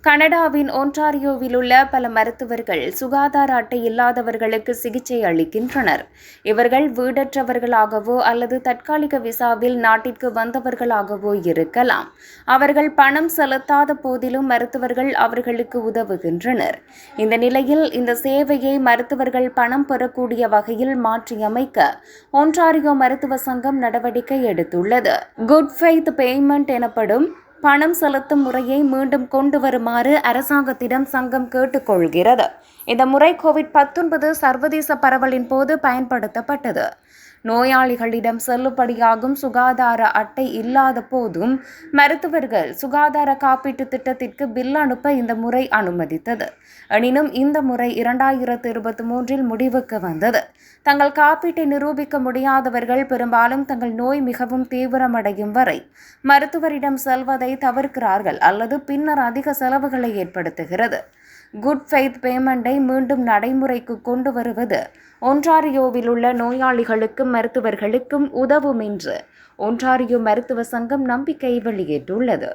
கனடாவின் ஒன்டாரியோவில் உள்ள பல மருத்துவர்கள் சுகாதார அட்டை இல்லாதவர்களுக்கு சிகிச்சை அளிக்கின்றனர். இவர்கள் வீடற்றவர்களாகவோ அல்லது தற்காலிக விசாவில் நாட்டிற்கு வந்தவர்களாகவோ இருக்கலாம். அவர்கள் பணம் செலுத்தாத போதிலும் மருத்துவர்கள் அவர்களுக்கு உதவுகின்றனர். இந்த நிலையில் இந்த சேவையை மருத்துவர்கள் பணம் பெறக்கூடிய வகையில் மாற்றியமைக்க ஒன்டாரியோ மருத்துவ சங்கம் நடவடிக்கை எடுத்துள்ளது. குட் ஃபெய்த் பேமெண்ட் எனப்படும் பணம் செலுத்தும் முறையை மீண்டும் கொண்டு வருமாறு அரசாங்கத்திடம் சங்கம் கேட்டுக்கொள்கிறது. இந்த முறை கோவிட்-19 சர்வதேச பரவலின் போது பயன்படுத்தப்பட்டது. நோயாளிகளிடம் செல்லுபடியாகும் சுகாதார அட்டை இல்லாத போதும் மருத்துவர்கள் சுகாதார காப்பீட்டு திட்டத்திற்கு பில் அனுப்ப இந்த முறை அனுமதித்தது. எனினும் இந்த முறை 2023 முடிவுக்கு வந்தது. தங்கள் காப்பீட்டை நிரூபிக்க முடியாதவர்கள் பெரும்பாலும் தங்கள் நோய் மிகவும் தீவிரமடையும் வரை மருத்துவரிடம் செல்வதை தவிர்க்கிறார்கள் அல்லது பின்னர் அதிக செலவுகளை ஏற்படுத்துகிறது. குட் ஃபெய்த் பேமெண்டை மீண்டும் நடைமுறைக்கு கொண்டு வருவது ஒன்டாரியோவில் உள்ள நோயாளிகளுக்கும் மருத்துவர்களுக்கும் உதவும் என்று ஒன்டாரியோ மருத்துவ சங்கம் நம்பிக்கை வெளியிட்டுள்ளது.